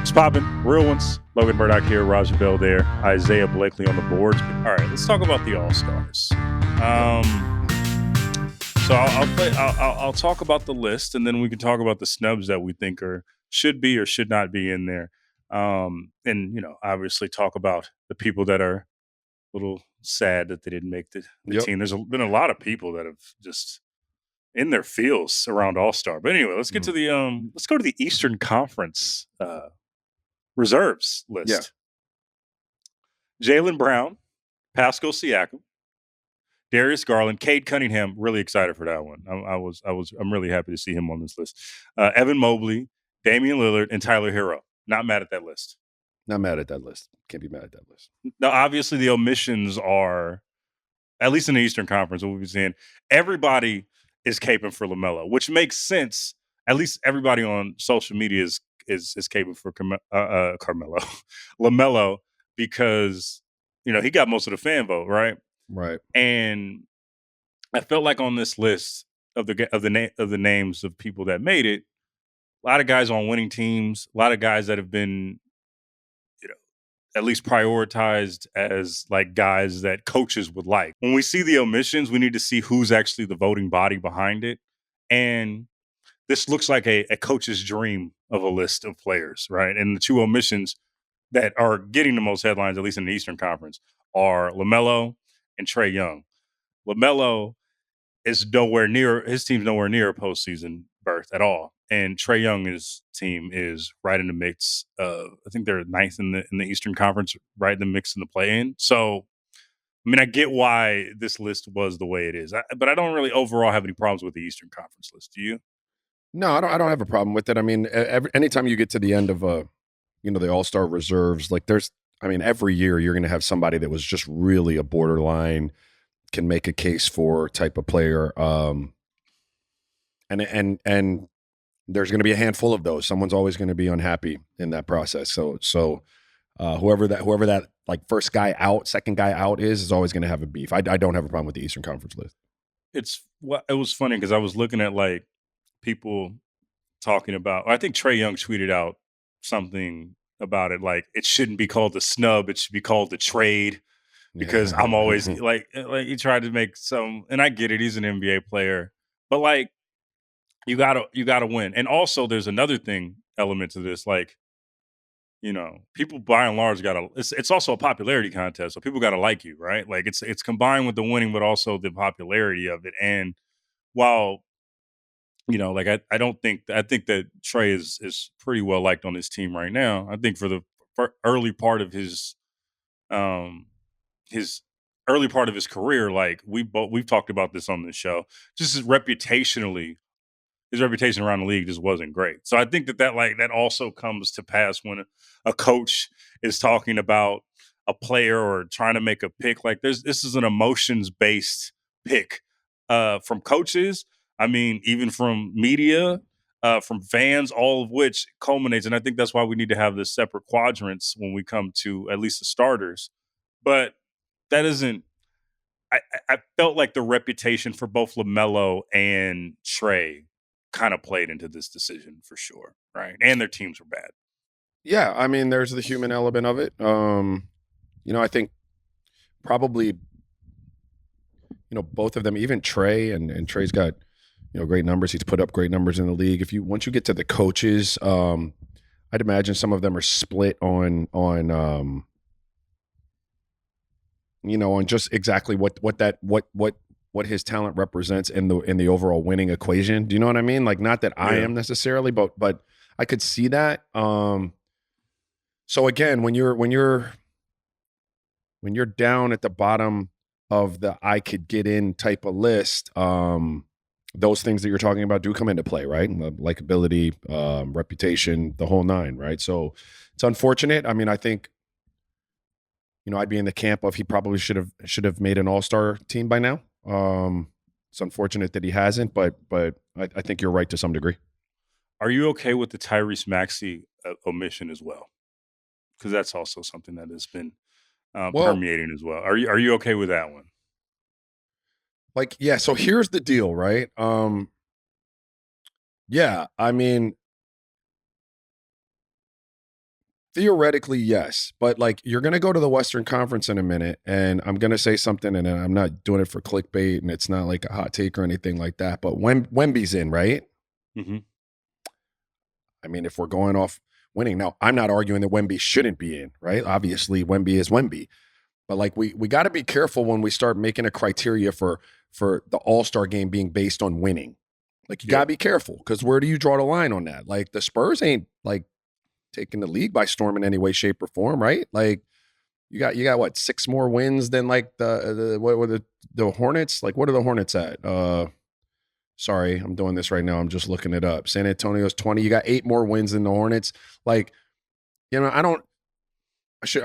What's poppin'? Real ones. Logan Murdoch here, Raja Bell there, Isaiah Blakely on the boards. All right, let's talk about the All-Stars. So I'll talk about the list, and then we can talk about the snubs that we think should be or should not be in there. And obviously talk about the people that are a little sad that they didn't make the team. There's been a lot of people that have just in their fields around All-Star. But anyway, let's get to the let's go to the Eastern Conference reserves list. Jaylen Brown, Pascal Siakam, Darius Garland, Cade Cunningham. Really excited for that one. I'm really happy to see him on this list. Evan Mobley, Damian Lillard, and Tyler Hero. Not mad at that list. Not mad at that list. Can't be mad at that list. Now, obviously, the omissions are, at least in the Eastern Conference, what we've been seeing, everybody is caping for LaMelo, which makes sense. At least everybody on social media is caping for Carmelo, LaMelo, because he got most of the fan vote, right? Right. And I felt like on this list of the names of people that made it, a lot of guys on winning teams, a lot of guys that have been, at least prioritized as like guys that coaches would like. When we see the omissions, we need to see who's actually the voting body behind it. And this looks like a coach's dream of a list of players, right? And the two omissions that are getting the most headlines, at least in the Eastern Conference, are LaMelo and Trae Young. LaMelo is his team's nowhere near a postseason berth at all. And Trae Young's team is right in the mix. I think they're ninth in the Eastern Conference, right in the mix in the play-in. So, I mean, I get why this list was the way it is, but I don't really overall have any problems with the Eastern Conference list. Do you? No, I don't have a problem with it. I mean, anytime you get to the end of the All-Star reserves, like every year you're going to have somebody that was just really a borderline, can make a case for type of player. And there's going to be a handful of those. Someone's always going to be unhappy in that process. So whoever that like first guy out, second guy out is always going to have a beef. I don't have a problem with the Eastern Conference list. It was funny because I was looking at like people talking about. I think Trae Young tweeted out something about it, like it shouldn't be called the snub; it should be called the trade. Because I'm always like he tried to make some, and I get it. He's an NBA player, but like you gotta win. And also, there's another element to this, like people by and large it's also a popularity contest, so people gotta like you, right? Like it's combined with the winning, but also the popularity of it. And while like I think that Trae is pretty well liked on his team right now. I think for the early part of his early part of his career, like we've talked about this on this show, just his reputation around the league just wasn't great. So I think that also comes to pass when a coach is talking about a player or trying to make a pick. Like this is an emotions based pick from coaches. I mean, even from media, from fans, all of which culminates. And I think that's why we need to have this separate quadrants when we come to at least the starters. But that isn't. I felt like the reputation for both LaMelo and Trae kind of played into this decision for sure, right? And their teams were bad. Yeah, I mean, there's the human element of it. I think probably, both of them, even Trae and Trae's got, great numbers. He's put up great numbers in the league. Once you get to the coaches, I'd imagine some of them are split on just exactly what his talent represents in the overall winning equation. Do you know what I mean? Like, not that I am necessarily, but I could see that. So again, when you're down at the bottom of the I could get in type of list, those things that you're talking about do come into play, right? Likability, reputation, the whole nine, right? So it's unfortunate. I mean, I think, I'd be in the camp of he probably should have made an all-star team by now. It's unfortunate that he hasn't, but I think you're right to some degree. Are you okay with the Tyrese Maxey omission as well? Because that's also something that has been permeating as well. Are you okay with that one? Like, yeah. So here's the deal, right? Yeah. I mean, Theoretically, yes, but like you're going to go to the Western Conference in a minute, and I'm going to say something, and I'm not doing it for clickbait, and it's not like a hot take or anything like that. But when Wemby's in, right? Mm-hmm. I mean, if we're going off winning, now I'm not arguing that Wemby shouldn't be in, right? Obviously, Wemby is Wemby, but like we got to be careful when we start making a criteria for the All-Star game being based on winning. Like you got to be careful because where do you draw the line on that? Like the Spurs ain't like taking the league by storm in any way, shape, or form, right? Like you got what 6 more wins than like the what were the Hornets? Like what are the Hornets at? Sorry, I'm doing this right now. I'm just looking it up. San Antonio's 20. You got 8 more wins than the Hornets. Like, you know, I'm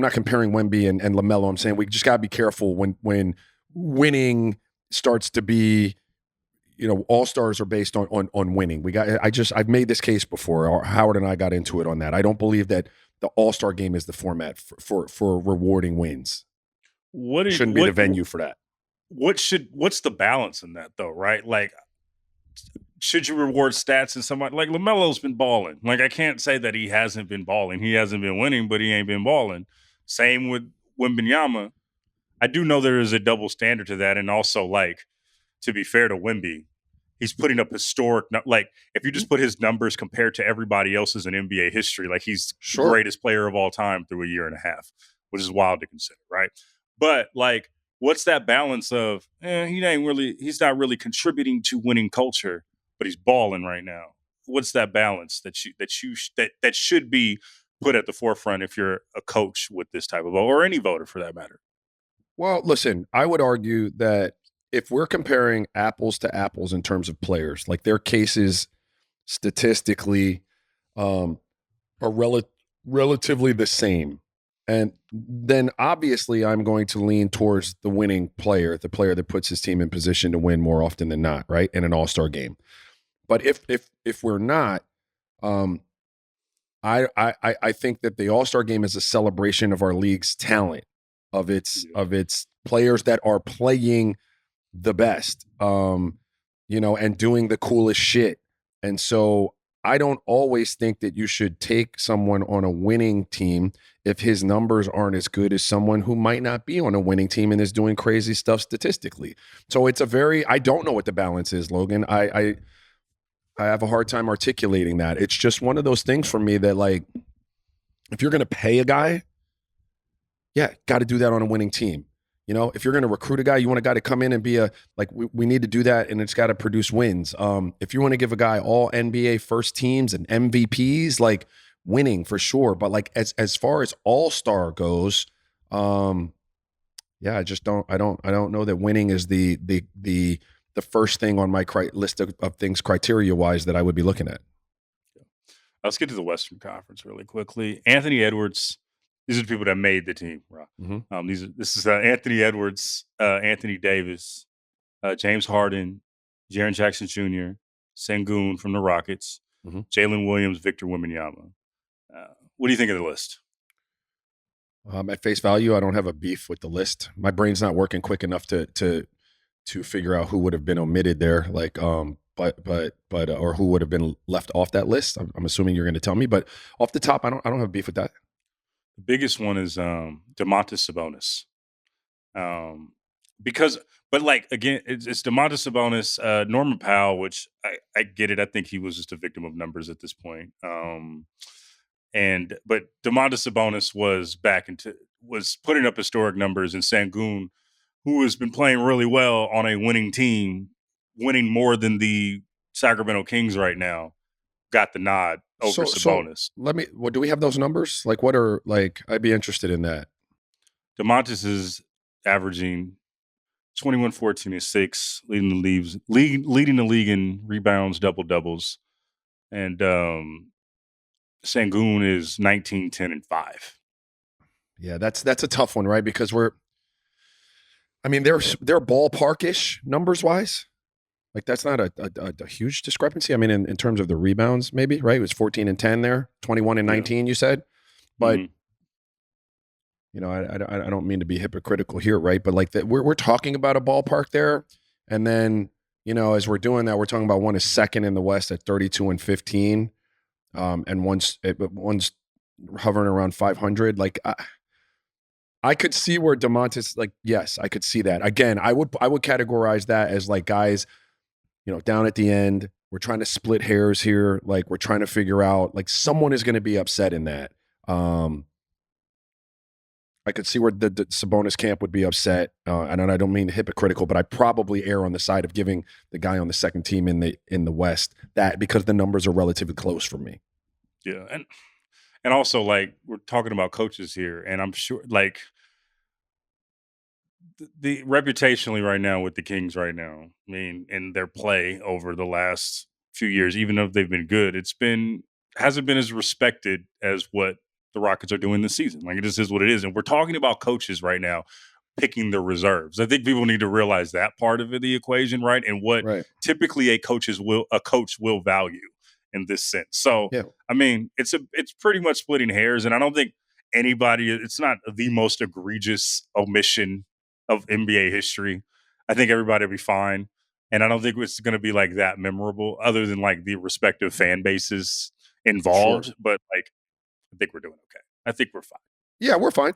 not comparing Wemby and LaMelo. I'm saying we just gotta be careful when winning starts to be, you know, all-stars are based on winning. I've made this case before. Howard and I got into it on that. I don't believe that the all-star game is the format for rewarding wins. Shouldn't be the venue for that. What's the balance in that though, right? Like, should you reward stats in somebody like LaMelo's been balling? Like, I can't say that he hasn't been balling. He hasn't been winning, but he ain't been balling. Same with Wembanyama. I do know there is a double standard to that, and also, like, to be fair to Wemby, he's putting up historic. Like, if you just put his numbers compared to everybody else's in NBA history, like he's the greatest player of all time through a year and a half, which is wild to consider, right? But like, what's that balance of? He's not really contributing to winning culture, but he's balling right now. What's that balance that should be put at the forefront if you're a coach with this type of vote, or any voter for that matter? Well, listen, I would argue that if we're comparing apples to apples in terms of players, like their cases statistically are relatively the same. And then obviously I'm going to lean towards the winning player, the player that puts his team in position to win more often than not, right? In an all-star game. But if we're not, I think that the all-star game is a celebration of our league's talent, of its players that are playing the best, you know, and doing the coolest shit. And so I don't always think that you should take someone on a winning team if his numbers aren't as good as someone who might not be on a winning team and is doing crazy stuff statistically. So it's I don't know what the balance is, Logan. I have a hard time articulating that. It's just one of those things for me that, like, if you're going to pay a guy, yeah, got to do that on a winning team. You know, if you're going to recruit a guy, you want a guy to come in and be we need to do that, and it's got to produce wins. If you want to give a guy all NBA first teams and MVPs, like, winning for sure. But like as far as all-star goes, yeah, I don't know that winning is the first thing on my list of things criteria-wise that I would be looking at. Let's get to the Western Conference really quickly. Anthony Edwards. These are the people that made the team, bro. Mm-hmm. This is Anthony Edwards, Anthony Davis, James Harden, Jaren Jackson Jr., Sengun from the Rockets, Jalen Williams, Victor Wembanyama. What do you think of the list? At face value, I don't have a beef with the list. My brain's not working quick enough to figure out who would have been omitted there. Like, but or who would have been left off that list. I'm assuming you're going to tell me, but off the top, I don't have a beef with that. The biggest one is Domantas Sabonis. But like, again, it's Domantas Sabonis, Norman Powell, which I get it. I think he was just a victim of numbers at this point. But Domantas Sabonis was putting up historic numbers, and Sengun, who has been playing really well on a winning team, winning more than the Sacramento Kings right now, got the nod over Sabonis. So do we have those numbers? Like, what are, like, I'd be interested in that. Domantas is averaging 21, 14, and 6, leading the league in rebounds, double-doubles. And Sengun is 19, 10, and 5. Yeah, that's a tough one, right? Because they're ballparkish numbers-wise. Like, that's not a huge discrepancy. I mean, in terms of the rebounds, maybe, right? It was 14 and 10 there, 21 and 19, you said. But, you know, I don't mean to be hypocritical here, right? But, like, we're talking about a ballpark there. And then, you know, as we're doing that, we're talking about one is second in the West at 32 and 15. And one's hovering around 500. Like I could see where DeMontis, like, yes, I could see that. Again, I would categorize that as like guys, down at the end, we're trying to split hairs here. Like we're trying to figure out, like someone is going to be upset in that. I could see where the Sabonis camp would be upset, and I don't mean hypocritical, but I probably err on the side of giving the guy on the second team in the West that, because the numbers are relatively close for me. Yeah, and also like we're talking about coaches here, and I'm sure like the reputationally right now with the Kings right now, I mean, in their play over the last few years, even though they've been good, hasn't been as respected as what the Rockets are doing this season. Like it just is what it is. And we're talking about coaches right now picking the reserves. I think people need to realize that part of the equation, right? And what Right. typically a coach will value in this sense. So Yeah. I mean, it's pretty much splitting hairs, and I don't think it's not the most egregious omission of NBA history. I think everybody will be fine. And I don't think it's going to be like that memorable other than like the respective fan bases Sure. involved. But like, I think we're doing okay. I think we're fine. Yeah, we're fine.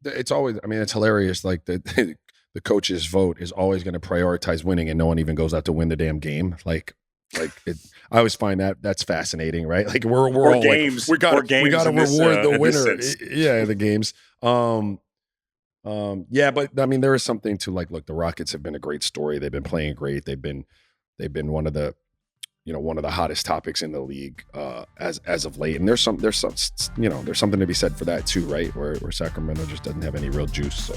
It's always, I mean, it's hilarious. Like the coach's vote is always going to prioritize winning, and no one even goes out to win the damn game. Like it. I always find that's fascinating, right? Like we're Or all games, like we got to reward the winner. Yeah, the games. Yeah, but I mean, there is something to like. Look, the Rockets have been a great story. They've been playing great. They've been one of the hottest topics in the league as of late. And there's something to be said for that too, right? Where Sacramento just doesn't have any real juice. So